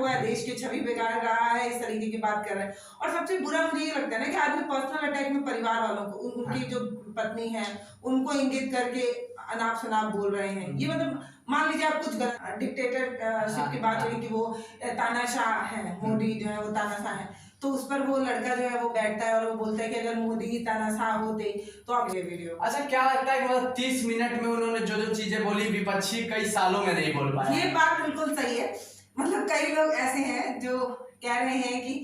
हुआ है, देश की छवि बिगाड़ रहा है, इस तरीके की बात कर रहा है। और सबसे बुरा मुझे ये लगता है ना कि आदमी पर्सनल अटैक में परिवार वालों को, उनकी जो पत्नी है उनको इंगित करके अनाप शनाप बोल रहे हैं। ये मतलब मान लीजिए आप कुछ डिक्टेटरशिप की बात हुई कि वो तानाशाह है, मोदी जो है वो तानाशाह है, तो उस पर वो लड़का जो है वो बैठता है और वो बोलता है कि अगर मोदी ही तानाशाह होते तो आप ये वीडियो। अच्छा, क्या लगता है कि मतलब 30 मिनट में उन्होंने जो जो चीजें बोली विपक्षी कई सालों में नहीं बोल पाया? ये बात बिल्कुल सही है। मतलब कई लोग ऐसे हैं जो कह रहे हैं कि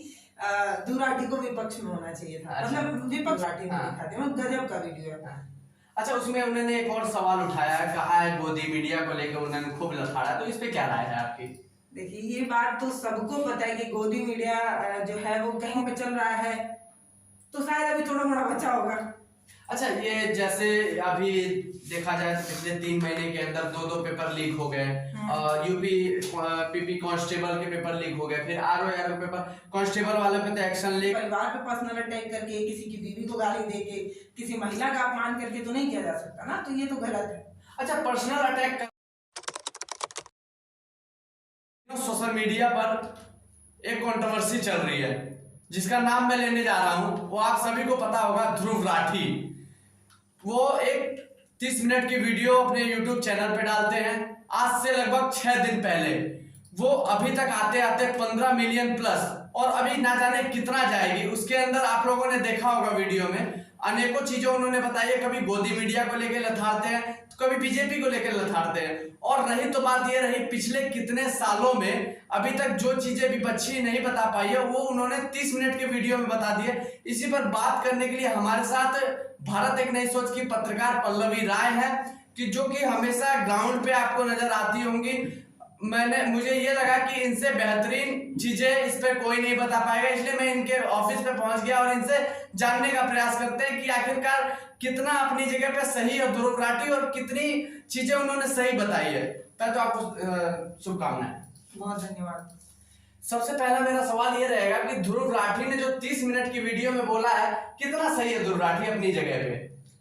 दुराटी को विपक्ष में होना चाहिए था। अच्छा। मतलब विपक्ष नहीं दिखाते, मतलब गजब का वीडियो है। अच्छा, उसमें उन्होंने एक और सवाल उठाया, कहा है गोदी मीडिया को लेकर उन्होंने खूब लड़ाया, तो इस पे क्या राय है आपकी? देखिए, ये बात तो सबको पता है कि गोदी मीडिया जो है वो कहीं पे चल रहा है, तो शायद अभी थोड़ा मोड़ा बचा होगा। अच्छा, ये जैसे अभी देखा जाए तो पिछले 3 महीने के अंदर 2 पेपर लीक हो गए, यूपी पीपी कांस्टेबल के पेपर लीक हो गए, फिर आरओ पेपर कांस्टेबल वाले पे तो एक्शन ले, परिवार पे पर्सनल अटैक करके, किसी की बीवी को गाली देके, किसी महिला का अपमान करके तो नहीं किया जा सकता ना, तो ये तो गलत है। अच्छा, पर्सनल अटैक सोशल मीडिया पर एक कंट्रोवर्सी चल रही है जिसका नाम मैं लेने जा रहा हूं, वो आप सभी को पता होगा, ध्रुव राठी। वो एक 30 मिनट की वीडियो अपने YouTube चैनल पे डालते हैं। आज से लगभग 6 दिन पहले वो अभी तक आते आते 15 मिलियन प्लस, और अभी ना जाने कितना जाएगी। उसके अंदर आप लोगों ने देखा होगा वीडियो में अनेकों चीजें उन्होंने बताई है। कभी गोदी मीडिया को लेकर लथाड़ते हैं, तो कभी बीजेपी को लेकर लथाड़ते हैं। और रही तो बात ये रही पिछले कितने सालों में अभी तक जो चीजें विपक्षी नहीं बता पाई है वो उन्होंने 30 मिनट के वीडियो में बता दी है। इसी पर बात करने के लिए हमारे साथ भारत एक नई सोच की पत्रकार पल्लवी राय है, कि जो कि हमेशा ग्राउंड पे आपको नजर आती होंगी। मुझे ये लगा कि इनसे बेहतरीन चीजें इस पे कोई नहीं बता पाएगा, इसलिए मैं इनके ऑफिस पे पहुंच गया और इनसे जानने का प्रयास करते हैं कि आखिरकार कितना अपनी जगह पे सही है ध्रुव राठी और कितनी चीजें उन्होंने सही बताई है। पहले तो आपको शुभकामनाएं। बहुत धन्यवाद। सबसे पहला मेरा सवाल ये रहेगा कि ध्रुव राठी ने जो 30 मिनट की वीडियो में बोला है, कितना सही है ध्रुव राठी अपनी जगह पे?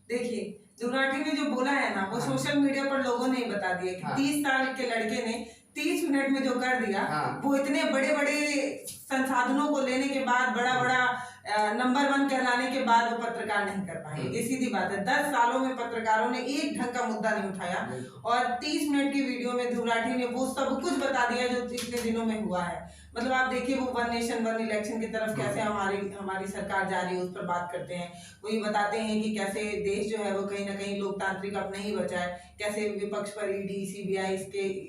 देखिए, ध्रुव राठी ने जो बोला है ना, वो सोशल मीडिया पर लोगों ने बता दिया कि 30 साल के लड़के ने 30 मिनट में जो कर दिया, वो इतने बड़े बड़े संसाधनों को लेने के बाद, बड़ा बड़ा नंबर 1 कहलाने के बाद वो पत्रकार नहीं कर पाए। ये सीधी बात है। 10 सालों में पत्रकारों ने एक ढंग का मुद्दा नहीं उठाया, और 30 मिनट की वीडियो में ध्रुव राठी ने वो सब कुछ बता दिया जो पिछले दिनों में हुआ है। मतलब आप देखिए, वो 1 नेशन 1 इलेक्शन की तरफ कैसे हमारी सरकार जा रही है, उस पर बात करते हैं। वो ये बताते हैं कि कैसे देश जो है वो कहीं ना कहीं लोकतांत्रिक अब नहीं बचा है, कैसे विपक्ष पर ईडी सीबीआई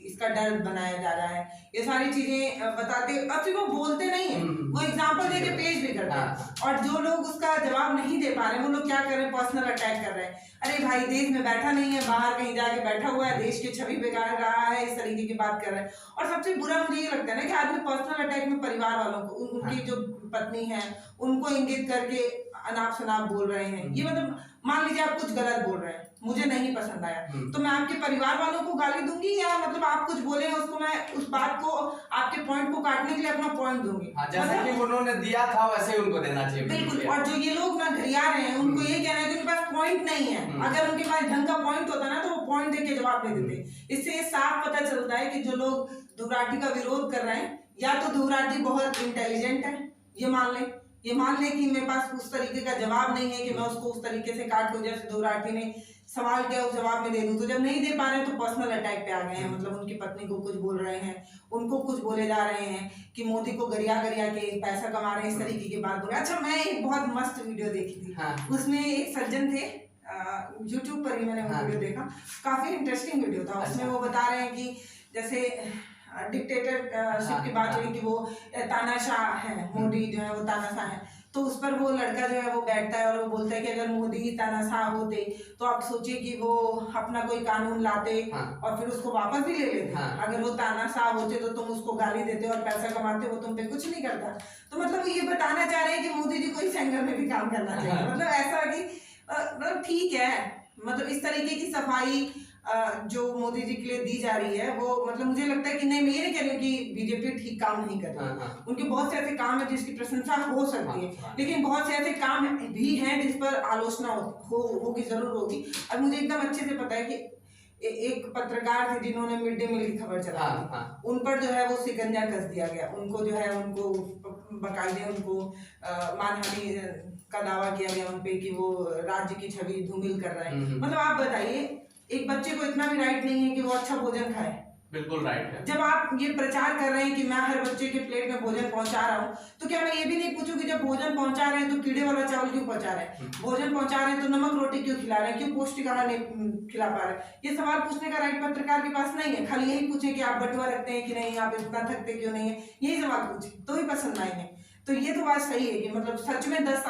इसका डर बनाया जा रहा है। ये सारी चीजें बताते, अब सिर्फ वो बोलते नहीं है, वो एग्जाम्पल देके पेश भी करते हैं। और जो लोग उसका जवाब नहीं दे पा रहे, वो लोग क्या कर रहे हैं, पर्सनल अटैक कर रहे हैं। अरे भाई, देश में बैठा नहीं है, बाहर कहीं जाके बैठा हुआ है, देश की छवि बिगाड़ रहा है, इस तरीके की बात कर रहे हैं। और सबसे बुरा मुझे ये लगता है ना कि आदमी पर्सनल अटैक में परिवार वालों को, उनकी जो पत्नी है उनको इंगित करके अनाप शनाप बोल रहे हैं। ये मतलब मान लीजिए आप कुछ गलत बोल रहे हैं, मुझे नहीं पसंद आया, तो मैं आपके परिवार वालों को गाली दूंगी, या मतलब आप कुछ बोले उसको मैं उस बात को, आपके पॉइंट को काटने के लिए अपना पॉइंट दूंगी। जैसे कि उन्होंने दिया था वैसे ही उनको देना चाहिए। बिल्कुल। और जो ये लोग ना घरिया रहे हैं, उनको ये कहना है कि उनके पास पॉइंट नहीं है। अगर उनके पास ढंग का पॉइंट होता ना तो वो पॉइंट देके जवाब नहीं देते। इससे ये साफ पता चलता है कि जो लोग ध्रुव राठी का विरोध कर रहे हैं, या तो ध्रुव राठी बहुत इंटेलिजेंट है, ये मान ले कि मेरे पास उस तरीके का जवाब नहीं है कि मैं उसको उस तरीके से काट लूं जैसे ध्रुव राठी ने सवाल किया उस जवाब में दे दूं। तो जब नहीं दे पा रहे हैं तो पर्सनल अटैक पे आ गए हैं। मतलब उनकी पत्नी को कुछ बोल रहे हैं, उनको कुछ बोले जा रहे हैं कि मोदी को गरिया के पैसा कमा रहे हैं, इस तरीके की बात बोल रहे हैं। अच्छा, मैं एक बहुत मस्त वीडियो देखी थी, उसमें एक सज्जन थे, यूट्यूब पर ही मैंने वो वीडियो देखा, काफी इंटरेस्टिंग वीडियो था। उसमें वो बता रहे हैं कि जैसे डिक्टेटरशिप की बात हुई कि वो तानाशाह है, मोदी जो है वो तानाशाह है, तो उस पर वो लड़का जो है वो बैठता है और वो बोलता है कि अगर मोदी ही तानाशाह होते तो आप सोचिए कि वो अपना कोई कानून लाते और फिर उसको वापस भी ले लेते। अगर वो तानाशाह होते तो तुम उसको गाली देते और पैसा कमाते, वो तुम पे कुछ नहीं करता। तो मतलब ये बताना चाह रहे हैं कि मोदी जी को इस एंगल में भी काम करना चाहिए। मतलब ऐसा कि मतलब ठीक है, मतलब इस तरीके की सफाई जो मोदी जी के लिए दी जा रही है, वो मतलब मुझे लगता है कि नहीं, मैं ये नहीं कह रही हूँ कि बीजेपी ठीक काम नहीं कर रही। उनके बहुत से ऐसे काम है जिसकी प्रशंसा हो सकती है, लेकिन बहुत से ऐसे काम भी हैं जिस पर आलोचना होगी, जरूर होगी। और मुझे एकदम अच्छे से पता है कि एक पत्रकार थे जिन्होंने मिड डे मील की खबर चलाई हाँ, थी। हाँ। उन पर जो है वो शिकंजा कस दिया गया, उनको जो है उनको बकायदे उनको मानहानि का दावा किया गया उन पे कि वो राज्य की छवि धूमिल कर रहे हैं। मतलब आप बताइए, एक बच्चे को इतना भी राइट नहीं है कि वो अच्छा भोजन खाए। बिल्कुल राइट है। जब आप ये प्रचार कर रहे हैं कि मैं हर बच्चे के प्लेट में भोजन पहुंचा रहा हूँ, तो क्या मैं ये भी नहीं पूछूं कि जब भोजन पहुंचा रहे हैं तो कीड़े वाला चावल क्यों पहुंचा रहे हैं? भोजन पहुंचा रहे हैं तो नमक रोटी क्यों खिला रहे हैं? क्यों पौष्टिक आहार नहीं खिला पा रहे? ये सवाल पूछने का राइट पत्रकार के पास नहीं है। खाली यही पूछे कि आप बटुआ रखते हैं कि नहीं, आप इतना थकते क्यों नहीं है, यही सवाल पूछे तो ही पसंद आएंगे। तो ये तो बात सही है कि मतलब सच में 10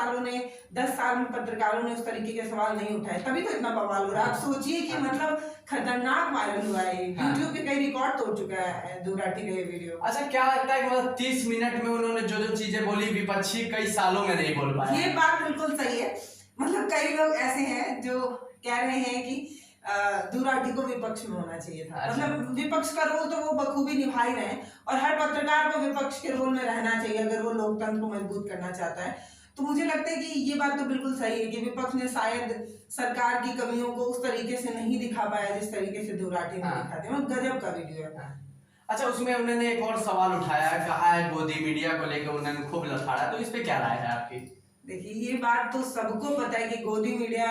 साल में पत्रकारों ने उस तरीके के सवाल नहीं उठाए, तभी तो इतना बवाल हो रहा है। आप सोचिए कि मतलब खतरनाक वायरल हुआ है, यूट्यूब पे कई रिकॉर्ड तोड़ चुका है दुराटी का ये वीडियो। अच्छा, क्या लगता है कि मतलब 30 मिनट में उन्होंने जो चीजें बोली, विपक्षी कई सालों में नहीं बोल पाए? ये बात बिल्कुल सही है। मतलब कई लोग ऐसे हैं जो कह रहे हैं कि दुराटी को विपक्ष में होना चाहिए था। मतलब विपक्ष का रोल तो वो बखूबी निभा ही रहे हैं, और हर पत्रकार को विपक्ष के रोल में रहना चाहिए अगर वो लोकतंत्र को मजबूत करना चाहता है। तो मुझे लगता है कि ये बात तो बिल्कुल सही है कि विपक्ष ने शायद सरकार की कमियों को उस तरीके से नहीं दिखा पाया जिस तरीके से दुराटी ने दिखा दिया। मतलब गजब का वीडियो है। अच्छा, उसमें उन्होंने एक और सवाल उठाया है, कहा है गोदी मीडिया को लेकर उन्होंने खूब लथाड़ा, तो इस पे क्या राय है आपकी? देखिए, ये बात तो सबको पता है कि गोदी मीडिया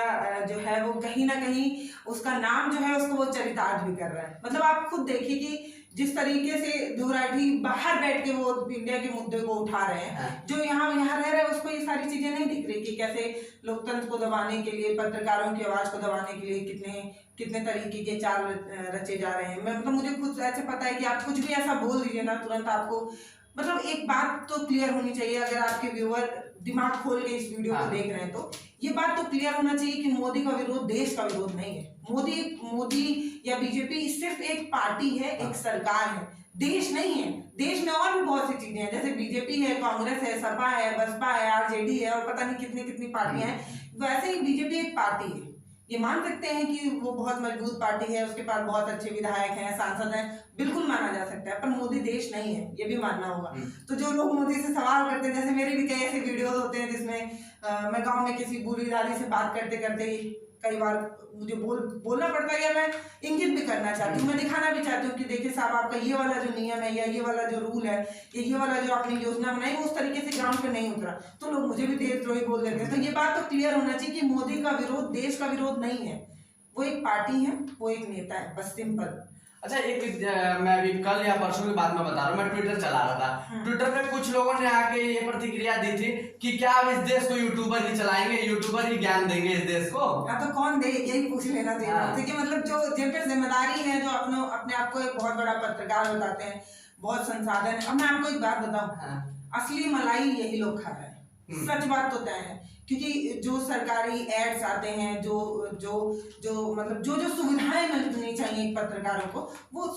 जो है वो कहीं ना कहीं उसका नाम जो है उसको वो चरितार्थ भी कर रहा है। मतलब आप खुद देखिए कि जिस तरीके से दुराठी बाहर बैठ के वो इंडिया के मुद्दे को उठा रहे हैं, जो यहाँ रह रहे हैं उसको ये सारी चीजें नहीं दिख रही कि कैसे लोकतंत्र को दबाने के लिए, पत्रकारों की आवाज को दबाने के लिए कितने तरीके के चाल रचे जा रहे हैं। मैं मतलब मुझे खुद ऐसे पता है कि आप कुछ भी ऐसा बोल दीजिए ना, तुरंत आपको मतलब एक बात तो क्लियर होनी चाहिए, अगर आपके व्यूअर दिमाग खोल के इस वीडियो को देख रहे हैं तो ये बात तो क्लियर होना चाहिए कि मोदी का विरोध देश का विरोध नहीं है। मोदी या बीजेपी सिर्फ एक पार्टी है, एक सरकार है, देश नहीं है। देश में और भी बहुत सी चीजें हैं, जैसे बीजेपी है, कांग्रेस है, सपा है, बसपा है, आरजेडी है और पता नहीं कितनी पार्टियां हैं। वैसे ही बीजेपी एक पार्टी है। ये मान सकते हैं कि वो बहुत मजबूत पार्टी है, उसके पास बहुत अच्छे विधायक हैं, सांसद हैं, बिल्कुल माना जा सकता है, पर मोदी देश नहीं है, ये भी मानना होगा। तो जो लोग मोदी से सवाल करते हैं, जैसे मेरे भी कई ऐसे वीडियोस होते हैं जिसमें मैं गांव में किसी बूढ़ी दादी से बात करते करते कई बार मुझे बोलना पड़ता है, या मैं इंगित भी करना चाहती हूँ, मैं दिखाना भी चाहती हूँ कि देखिए साहब, आपका ये वाला जो नियम है या ये वाला जो रूल है या ये वाला जो आपने योजना बनाई वो उस तरीके से ग्राउंड पे नहीं उतरा, तो लोग मुझे भी देशद्रोही बोल देते हैं। तो ये बात तो क्लियर होना चाहिए कि मोदी का विरोध देश का विरोध नहीं है, वो एक पार्टी है, वो एक नेता है, बस सिंपल। अच्छा, मैं अभी कल या परसों की बात में बता रहा हूँ, मैं ट्विटर चला रहा था। ट्विटर पे कुछ लोगों ने आके ये प्रतिक्रिया दी थी कि क्या अब इस देश को यूट्यूबर ही चलाएंगे, यूट्यूबर ही ज्ञान देंगे इस देश को? तो कौन दे, यही पूछ लेना चाहिए कि मतलब जो जिन पे जिम्मेदारी है, जो अपने आप को एक बहुत बड़ा पत्रकार बताते हैं, बहुत संसाधन है। अब मैं आपको एक बात बताऊं, असली मलाई यही लोग खा रहे हैं, सच बात तो तय है। क्योंकि जो सरकारी एड्स आते हैं, मतलब जो सुविधाएं मिलनी चाहिए पत्रकारों को, वो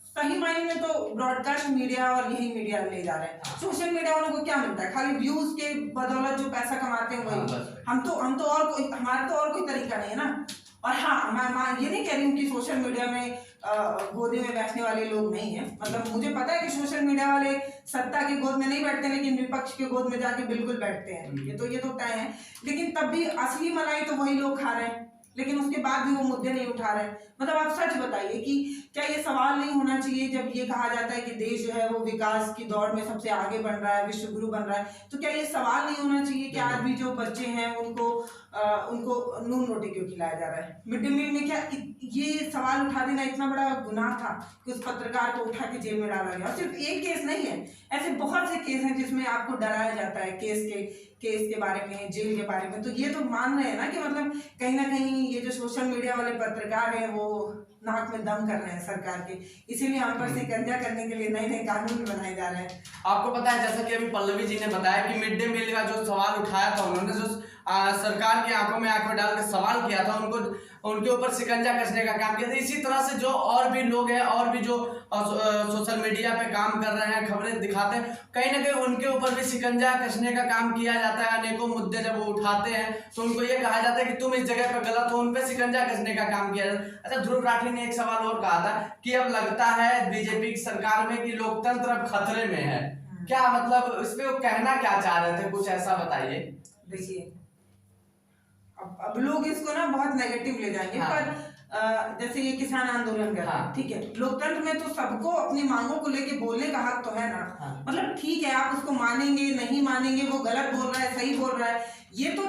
सही मायने में तो ब्रॉडकास्ट मीडिया और यही मीडिया ले जा रहे हैं। सोशल मीडिया वालों को क्या मिलता है? खाली व्यूज के बदौलत जो पैसा कमाते हैं वही। हमारा तो और कोई तरीका नहीं है ना। और हाँ, मैं ये नहीं कह रही हूँ कि सोशल मीडिया में गोदी में बैठने वाले लोग नहीं है। मतलब मुझे पता है कि सोशल मीडिया वाले सत्ता की गोद में नहीं बैठते, लेकिन विपक्ष के गोद में जाके बिल्कुल बैठते हैं। ये तो तय है। लेकिन तब भी असली मलाई तो वही लोग खा रहे हैं, लेकिन उसके बाद भी वो मुद्दे नहीं उठा रहे हैं। मतलब आप सच बताइए कि क्या ये सवाल नहीं होना चाहिए जब ये कहा जाता है कि देश जो है वो विकास की दौड़ में सबसे आगे बढ़ रहा है, विश्व गुरु बन रहा है, तो क्या ये सवाल नहीं होना चाहिए कि आज भी जो बच्चे हैं उनको नून रोटी क्यों खिलाया जा रहा है? मिड डे मील में क्या ये सवाल उठा देना इतना बड़ा गुनाह था कि उस पत्रकार को उठा के जेल में डाला गया? और सिर्फ एक केस नहीं है, ऐसे बहुत से केस हैं जिसमें आपको डराया जाता है केस के बारे में, जेल के बारे में। तो ये तो मान रहे हैं ना कि मतलब कहीं ना कहीं ये जो सोशल मीडिया वाले पत्रकार हैं वो नाक में दम कर रहे हैं सरकार के, इसीलिए हम पर शिकंजा करने के लिए नए कानून बनाए जा रहे हैं। आपको पता है, जैसा कि अभी पल्लवी जी ने बताया कि मिड डे मील का जो सवाल उठाया था, उन्होंने जो सरकार की आंखों में आंखें डाल के सवाल किया था, उनके ऊपर शिकंजा कसने का काम किया था। इसी तरह से जो और भी लोग हैं और भी जो सोशल मीडिया पे काम कर रहे हैं, खबरें दिखाते हैं, कहीं ना कहीं उनके ऊपर भी शिकंजा कसने का काम किया जाता है। अनेकों मुद्दे जब वो उठाते हैं तो उनको ये कहा जाता है कि तुम इस जगह पे गलत हो, उन पे शिकंजा कसने का काम किया जाता है। अच्छा, ध्रुव राठी ने एक सवाल और कहा था कि अब लगता है बीजेपी की सरकार में कि लोकतंत्र अब खतरे में है। क्या मतलब इस पे वो कहना क्या चाह रहे थे, कुछ ऐसा बताइए। देखिए, अब लोग इसको ना बहुत नेगेटिव ले जाएंगे, पर जैसे ये किसान आंदोलन कर रहा है, हाँ। ठीक है, लोकतंत्र में तो सबको अपनी मांगों को लेके बोलने का हक तो है ना। हाँ। मतलब ठीक है, आप उसको मानेंगे नहीं मानेंगे, वो गलत बोल रहा है सही बोल रहा है, ये तो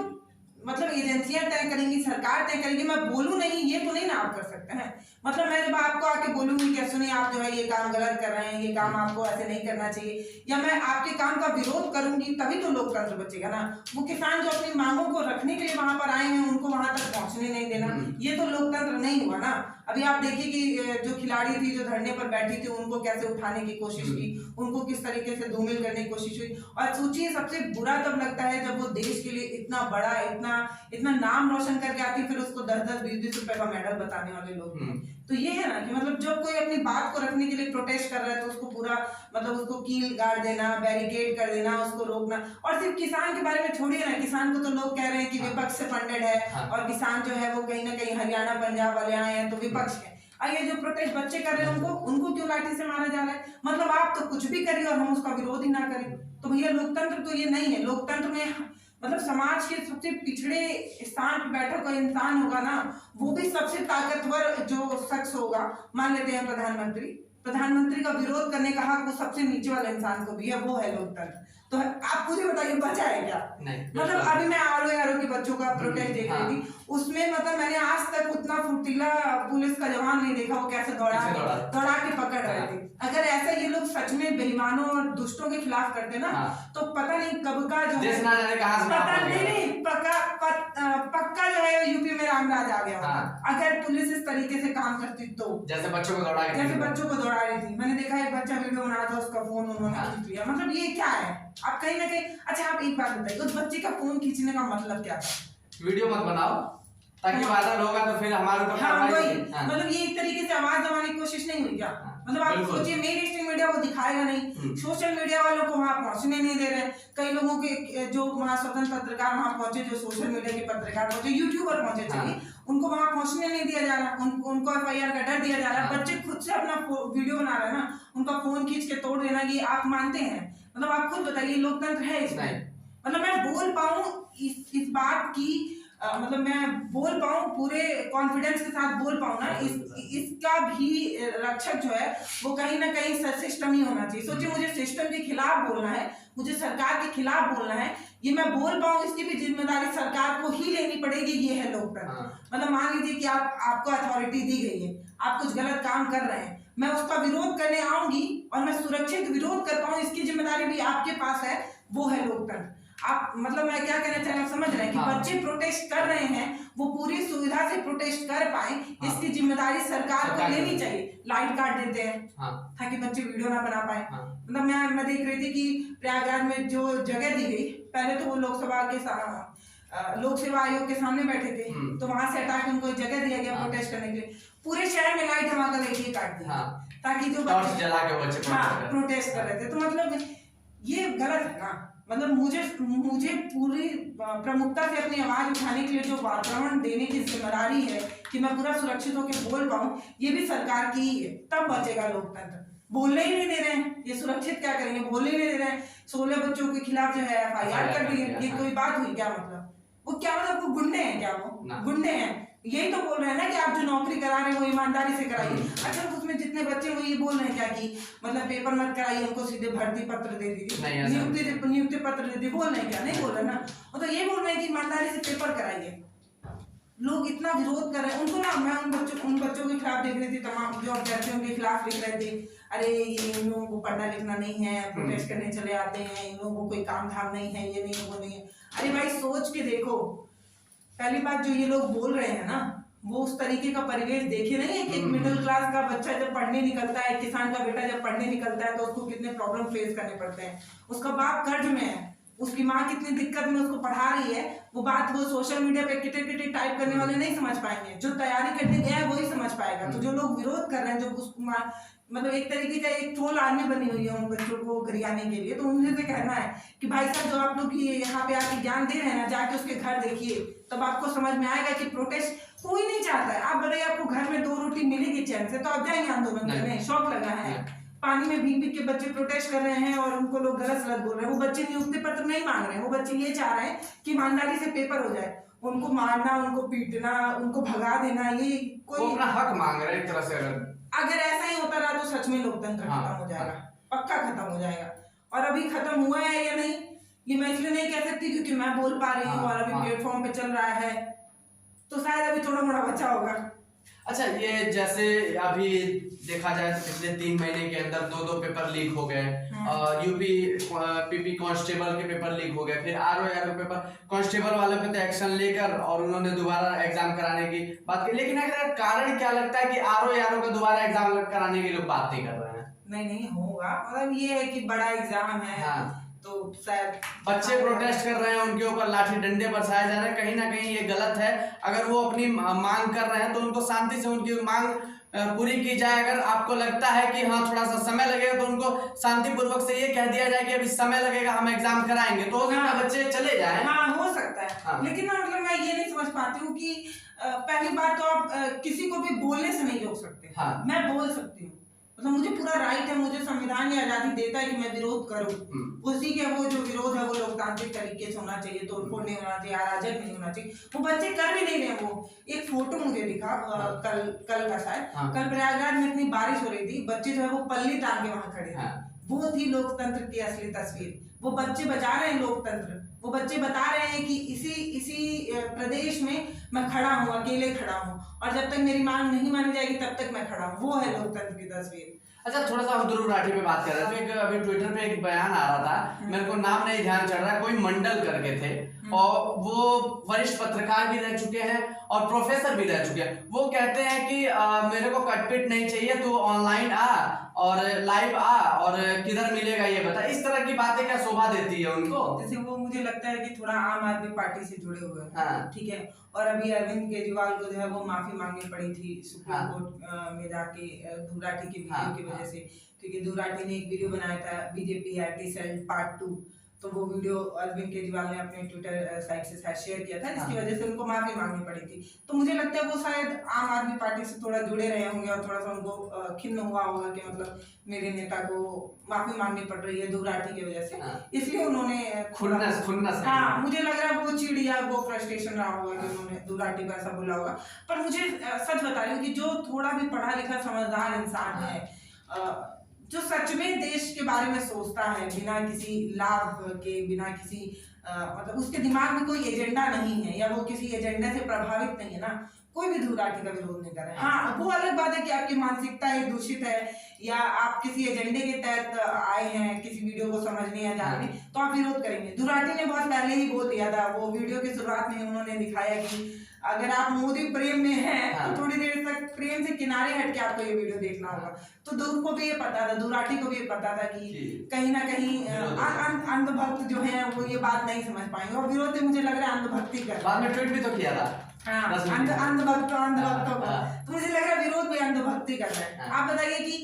मतलब एजेंसियां तय करेंगी, सरकार तय करेगी, मैं बोलूं नहीं ये तो नहीं ना आप कर सकते हैं। मतलब मैं जब आपको आके बोलूंगी कि सुनिए आप जो है ये काम गलत कर रहे हैं, ये काम आपको ऐसे नहीं करना चाहिए, या मैं आपके काम का विरोध करूंगी, तभी तो लोकतंत्र बचेगा ना। वो किसान जो अपनी मांगों को रखने के लिए वहां पर आए हैं, उनको वहां तक पहुंचने नहीं देना, ये तो लोकतंत्र नहीं हुआ ना। अभी आप देखिए कि जो खिलाड़ी थी जो धरने पर बैठी थी, उनको कैसे उठाने की कोशिश की, उनको किस तरीके से धूमिल करने की कोशिश हुई। और सोचिए सबसे बुरा तब लगता है जब वो देश के लिए इतना बड़ा, इतना नाम रोशन करके आती, फिर उसको 10-10, 20-20 रुपए का मेडल बताने वाले लोग। तो ये है ना कि मतलब जब कोई अपनी बात को रखने के लिए प्रोटेस्ट कर रहा है तो उसको पूरा मतलब उसको कील गाड़ देना, बैरिकेड कर देना, उसको रोकना। और सिर्फ किसान के बारे में छोड़िए ना, किसान को तो लोग कह रहे हैं कि विपक्ष से फंडेड है, और किसान जो है वो कहीं ना कहीं हरियाणा पंजाब वाले आए हैं तो विपक्ष है। और ये जो प्रोटेस्ट बच्चे कर रहे हैं उनको क्यों लाठी से मारा जा रहा है? मतलब आप तो कुछ भी करिए और हम उसका विरोध ही ना करें, तो भैया लोकतंत्र तो ये नहीं है। लोकतंत्र में मतलब समाज के सबसे पिछड़े स्थान पर बैठा कोई इंसान होगा ना, वो भी सबसे ताकतवर जो शख्स होगा, मान लेते हैं प्रधानमंत्री का विरोध करने का हक वो सबसे नीचे वाले इंसान को भी है, वो है लोकतंत्र। तो आप मुझे बताइए बचा है क्या? नहीं। मतलब अभी मैं आर के बच्चों का प्रोटेस्ट देख रही थी, उसमें मतलब मैंने आज तक उतना फुर्तीला पुलिस का जवान नहीं देखा, वो कैसे दौड़ा के पकड़ रहे थे। अगर ऐसा ये लोग सच में बेईमानों और दुष्टों के खिलाफ करते ना, तो पता नहीं कब का जो देश ना जाने कहां से पता नहीं पक्का जो है यूपी में रामराज आ गया। अगर पुलिस इस तरीके से काम करती तो, जैसे बच्चों को दौड़ा रही थी, मैंने देखा एक बच्चा वीडियो बना था, उसका फोन उन्होंने खींच लिया। मतलब ये क्या है? आप कहीं ना कहीं, अच्छा आप एक बात बताइए, उस बच्चे का फोन खींचने का मतलब क्या था? वीडियो मत बनाओ ताकि वायरल होगा तो फिर हमारे ऊपर कार्रवाई होगी। मतलब ये एक तरीके से आवाज दबाने की कोशिश नहीं हुई क्या? मतलब आप सोचिए, मेन स्ट्रीम मीडिया वो दिखाएगा नहीं, सोशल मीडिया वालों को वहां पहुंचने नहीं दे रहे। कई लोगों के जो वहां स्वतंत्र पत्रकार वहां पहुंचे, जो सोशल मीडिया के पत्रकार पहुंचे, यूट्यूबर पहुंचे, चाहिए उनको वहां पहुंचने नहीं दिया जा रहा, उनको FIR का डर दिया जा रहा है। बच्चे खुद से अपना वीडियो बना रहे हैं ना, उनका फोन खींच के तोड़ देना, ये आप मानते हैं? मतलब आप खुद बताइए, लोकतंत्र है इसमें? मतलब मैं बोल पाऊं इस बात की, मतलब मैं बोल पाऊं पूरे कॉन्फिडेंस के साथ बोल पाऊं ना, इसका भी रक्षक जो है वो कहीं ना कहीं सिस्टम ही होना चाहिए। सोचिए, मुझे सिस्टम के खिलाफ बोलना है, मुझे सरकार के खिलाफ बोलना है, ये मैं बोल पाऊं इसकी भी जिम्मेदारी सरकार को ही लेनी पड़ेगी। ये है लोकतंत्र। मतलब मान लीजिए कि आपको अथॉरिटी दी गई है, आप कुछ गलत काम कर रहे हैं, मैं उसका विरोध करने आऊंगी और मैं सुरक्षित विरोध कर पाऊं, इसकी जिम्मेदारी भी आपके पास है, वो है लोकतंत्र। आप मतलब मैं क्या कहना चाह रहा हूँ, समझ रहे हैं कि बच्चे प्रोटेस्ट कर रहे हैं, वो पूरी सुविधा से प्रोटेस्ट कर पाए, इसकी जिम्मेदारी सरकार को लेनी चाहिए। लाइट काट देते हैं ताकि बच्चे वीडियो ना बना पाए। मतलब मैं देख रही थी कि प्रयागराज में जो जगह दी गई, पहले तो वो लोक सेवा आयोग के सामने बैठे थे, तो वहां से हटा के उनको जगह दिया गया प्रोटेस्ट करने के लिए। पूरे शहर में लाइट धमाका लेके काट दिया ताकि जो बच्चे जला के बच्चे प्रोटेस्ट कर रहे थे। तो मतलब ये गलत है ना। मतलब मुझे पूरी प्रमुखता से अपनी आवाज उठाने के लिए जो वातावरण देने की जिम्मेदारी है कि मैं पूरा सुरक्षित होकर बोल पाऊं, ये भी सरकार की ही है, तब बचेगा लोकतंत्र। बोलने ही नहीं दे रहे हैं, ये सुरक्षित क्या करेंगे? बोलने ही नहीं दे रहे हैं। 16 बच्चों के खिलाफ जो है FIR कर दी है, ये कोई बात हुई क्या? मतलब वो क्या, मतलब वो गुंडे हैं क्या? वो गुंडे हैं। यही तो बोल रहे हैं ना कि आप जो नौकरी करा रहे हैं वो ईमानदारी से कराइए। अच्छा, उसमें जितने बच्चे वो ये बोल रहे हैं क्या कि मतलब पेपर मत कराइए, उनको सीधे भर्ती पत्र दे दीजिए, नियुक्ति पत्र दे दीजिए, बोल रहे हैं क्या? नहीं बोल रहे ना, वो तो ये बोल रहे हैं कि ईमानदारी से पेपर कराइए। लोग इतना विरोध कर रहे हैं उनको ना। मैं उन बच्चों के खिलाफ देख रही थी, तमाम जो अभ्यर्थी उनके खिलाफ लिख रहे थे, अरे ये इन लोगों को पढ़ना लिखना नहीं है, प्रोटेस्ट करने चले आते हैं, इन लोगों को कोई काम धाम नहीं है, ये नहीं वो नहीं है। अरे भाई सोच के देखो, पहली बात जो ये लोग बोल रहे हैं ना, वो उस तरीके का परिवेश देखे नहीं है कि एक मिडिल क्लास का बच्चा जब पढ़ने निकलता है, किसान का बेटा जब पढ़ने निकलता है तो उसको कितने प्रॉब्लम फेस करने पड़ते हैं। उसका बाप कर्ज में है, उसकी माँ कितनी दिक्कत में उसको पढ़ा रही है, वो बात वो सोशल मीडिया पे किटे टाइप करने वाले नहीं समझ पाएंगे, जो तैयारी करने गया है वही समझ पाएगा। तो जो लोग विरोध कर रहे हैं, जो उसको मतलब एक तरीके का एक ट्रोल आर्मी बनी हुई है उन बच्चों को गरियाने के लिए, तो उनसे तो कहना है कि भाई साहब जो आप लोग यहाँ पे आके ज्ञान दे रहे हैं ना, जाके उसके घर देखिए, तब आपको समझ में आएगा कि प्रोटेस्ट कोई नहीं चाहता है। आप बताइए, आपको घर में 2 रोटी मिलेगी चैन से तो आप जाएंगे आंदोलन करने? शौक लगा है? पानी में भीग भीग के बच्चे प्रोटेस्ट कर रहे हैं और उनको लोग गलत बोल रहे हैं। वो बच्चे नियुक्ति पत्र नहीं मांग रहे हैं, वो बच्चे ये चाह रहे हैं कि ईमानदारी से पेपर हो जाए। उनको मारना, उनको पीटना, उनको भगा देना, ये वो कोई अपना हक मांग रहे हैं एक तरह से। अगर ऐसा ही होता रहा तो सच में लोकतंत्र खत्म हो जाएगा, पक्का खत्म हो जाएगा। और अभी खत्म हुआ है या नहीं ये मैं इसलिए नहीं कह सकती क्योंकि मैं बोल पा रही हूँ और अभी प्लेटफॉर्म पे चल रहा है, तो शायद अभी थोड़ा मोड़ा बचा होगा। अच्छा, ये जैसे अभी देखा जाए तो पिछले 3 महीने के अंदर 2 पेपर लीक हो गए। यूपी पीपी कांस्टेबल के पेपर लीक हो गए, फिर आरओ पेपर कांस्टेबल वाले पे तो एक्शन लेकर और उन्होंने दोबारा एग्जाम कराने की बात की। लेकिन अगर कारण क्या लगता है कि आरओ का दोबारा एग्जाम कराने की लोग बात नहीं कर रहे हैं? नहीं होगा, मतलब ये है कि बड़ा एग्जाम है तो शायद बच्चे प्रोटेस्ट कर रहे हैं, उनके ऊपर लाठी डंडे बरसाए जा रहे हैं, कहीं ना कहीं ये गलत है। अगर वो अपनी मांग कर रहे हैं तो उनको शांति से उनकी मांग पूरी की जाए। अगर आपको लगता है कि हाँ थोड़ा सा समय लगेगा तो उनको शांतिपूर्वक से ये कह दिया जाए कि अभी समय लगेगा, हम एग्जाम कराएंगे, तो बच्चे चले जाए। हाँ हो सकता है। लेकिन ना मतलब मैं ये नहीं समझ पाती हूँ कि पहली बात तो आप किसी को भी बोलने से नहीं रोक सकते। मैं बोल सकती हूँ, मतलब मुझे पूरा राइट है, मुझे संविधान ये आजादी देता है कि मैं विरोध करूं। उसी के वो जो विरोध है वो लोकतांत्रिक तरीके से होना चाहिए, तोड़फोड़ नहीं होना चाहिए, अराजक नहीं होना चाहिए। वो बच्चे कर भी नहीं रहे। वो एक फोटो मुझे दिखा कल का शायद, कल प्रयागराज में इतनी बारिश हो रही थी, बच्चे जो है वो पल्ली टांग के वहां खड़े थे। वो थी लोकतंत्र की असली तस्वीर। वो बच्चे बचा रहे हैं लोकतंत्र, वो बच्चे बता रहे हैं कि इसी प्रदेश में मैं खड़ा हूँ, अकेले खड़ा हूँ, और जब तक मेरी मांग नहीं मानी जाएगी तब तक मैं खड़ा हूँ। वो है लोकतंत्र की तस्वीर। अच्छा, थोड़ा सा हम ध्रुव राठी पे बात कर रहे थे। तो एक अभी ट्विटर पे एक बयान आ रहा था, मेरे को नाम नहीं ध्यान चढ़ रहा, कोई मंडल करके थे और वो वरिष्ठ पत्रकार भी रह चुके हैं और प्रोफेसर भी रह चुके हैं। वो कहते हैं कि मेरे को कटपिट नहीं चाहिए, तू ऑनलाइन आ और लाइव आ और किधर मिलेगा ये बता। इस तरह की बातें क्या शोभा देती है उनको? जैसे वो मुझे लगता है कि थोड़ा आम आदमी पार्टी से जुड़े हुए हैं। ठीक है, और अभी अरविंद केजरीवाल को जो है वो माफी मांगनी पड़ी थी सुप्रीम कोर्ट में जाके ध्रुव राठी की वीडियो की वजह से, क्योंकि ध्रुव राठी ने एक वीडियो बनाया था बीजेपी आईटी सेल पार्ट 2, तो वो वीडियो अरविंद केजरीवाल ने अपने ट्विटर साइट से शायद शेयर किया था, जिसकी वजह से उनको माफी मांगनी पड़ी थी। तो मुझे लगता है वो शायद आम आदमी पार्टी से थोड़ा जुड़े रहे होंगे और थोड़ा सा उनको खिन्न हुआ होगा कि मतलब मेरे नेता को माफी मांगनी पड़ रही है ध्रुव राठी की वजह से, इसलिए उन्होंने खुन्नस हाँ मुझे लग रहा है वो चिड़िया वो फ्रस्ट्रेशन रहा होगा कि उन्होंने ध्रुव राठी को ऐसा बोला होगा। पर मुझे सच बता रही हूँ कि जो थोड़ा भी पढ़ा लिखा समझदार इंसान है, जो सच में देश के बारे में सोचता है बिना किसी लाभ के, बिना किसी मतलब उसके दिमाग में कोई एजेंडा नहीं है या वो किसी एजेंडा से प्रभावित नहीं है ना, कोई भी ध्रुव राठी का विरोध नहीं कर रहे हैं। हाँ वो अलग बात है कि आपकी मानसिकता है दूषित है या आप किसी एजेंडे के तहत आए हैं किसी वीडियो को समझने या जानने, तो आप विरोध करेंगे। ध्रुव राठी ने बहुत पहले ही बोल दिया था, वो वीडियो की शुरुआत में उन्होंने दिखाया कि अगर आप मोदी प्रेम में हैं तो थोड़ी देर तक प्रेम से किनारे हट के आपको ये वीडियो देखना होगा। तो ध्रुव को भी ये पता था, ध्रुव राठी को भी ये पता था कि कहीं ना कहीं अंधभक्त जो है वो ये बात नहीं समझ पाएंगे और विरोध मुझे लग रहा है अंधभक्ति कर, बाद में ट्वीट भी तो किया था अंधभक्त तो मुझे लग रहा है विरोध भी अंधभक्ति कर रहा है। आप बताइए कि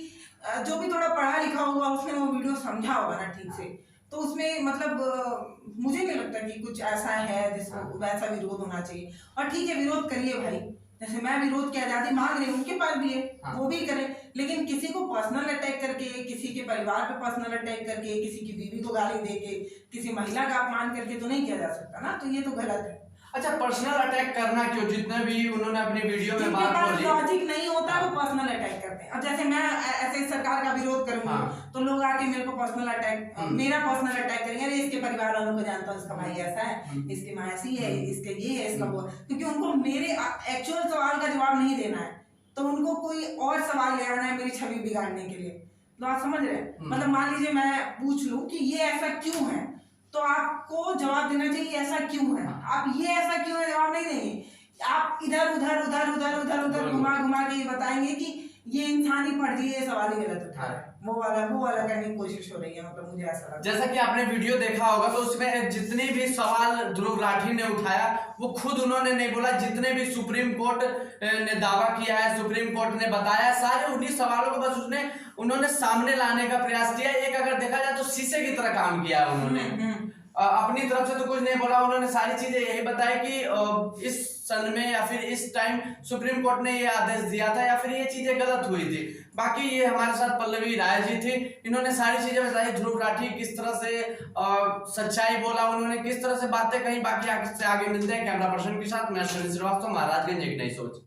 जो भी थोड़ा पढ़ा लिखा होगा उसने वो वीडियो समझा होगा ना ठीक से, तो उसमें मतलब मुझे नहीं लगता कि कुछ ऐसा है जिसको वैसा विरोध होना चाहिए। और ठीक है विरोध करिए भाई, जैसे मैं विरोध की आजादी मांग रही हूँ उनके पास भी है, वो भी करें, लेकिन किसी को पर्सनल अटैक करके, किसी के परिवार पे पर्सनल अटैक करके, किसी की बीवी को गाली देके, किसी महिला का अपमान करके तो नहीं किया जा सकता ना, तो ये तो गलत है। अच्छा, पर्सनल अटैक करना क्यों? जितने भी उन्होंने अपनी वीडियो में बात बोली, लॉजिक नहीं होता वो पर्सनल अटैक करते हैं। अब जैसे मैं ऐसे सरकार का विरोध करूंगी तो लोग आके मेरे को पर्सनल अटैक, मेरा पर्सनल अटैक करेंगे, अरे इसके परिवार वालों को जानता हूँ, इसका भाई ऐसा है, इसकी माँ ऐसी है, इसके ये है, इसका वो, क्योंकि उनको मेरे एक्चुअल सवाल का जवाब नहीं देना है, तो उनको कोई और सवाल ले आना है मेरी छवि बिगाड़ने के लिए। तो आप समझ रहे हैं, मतलब मान लीजिए मैं पूछ लूं कि ये ऐसा क्यों है, तो आपको जवाब देना चाहिए ऐसा क्यों है। आप ये ऐसा क्यों है जवाब नहीं देंगे, आप इधर उधर उधर उधर उधर उधर घुमा घुमा के बताएंगे कि ये इंसानी फर्जी, ये सवाल ही गलत उठा है, वो वाला करने की कोशिश हो रही है। मतलब मुझे ऐसा लगता है, जैसा कि आपने वीडियो देखा होगा तो उसमें जितने भी सवाल ध्रुव राठी ने उठाया वो खुद उन्होंने नहीं बोला, जितने भी सुप्रीम कोर्ट ने दावा किया है, सुप्रीम कोर्ट ने बताया, सारे उन्हीं सवालों को बस उन्होंने सामने लाने का प्रयास किया। एक अगर देखा जाए तो शीशे की तरह काम किया उन्होंने। अपनी तरफ से तो कुछ नहीं बोला, उन्होंने सारी चीजें यही बताई कि इस सन में या फिर इस टाइम सुप्रीम कोर्ट ने ये आदेश दिया था या फिर ये चीजें गलत हुई थी। बाकी ये हमारे साथ पल्लवी राय जी थी, इन्होंने सारी चीजें बताई, ध्रुव राठी किस तरह से सच्चाई बोला, उन्होंने किस तरह से बातें कही। बाकी आगे से आगे मिलते हैं कैमरा पर्सन के साथ। मैं श्रीवास्तव, महाराजगंज, एक नई सोच।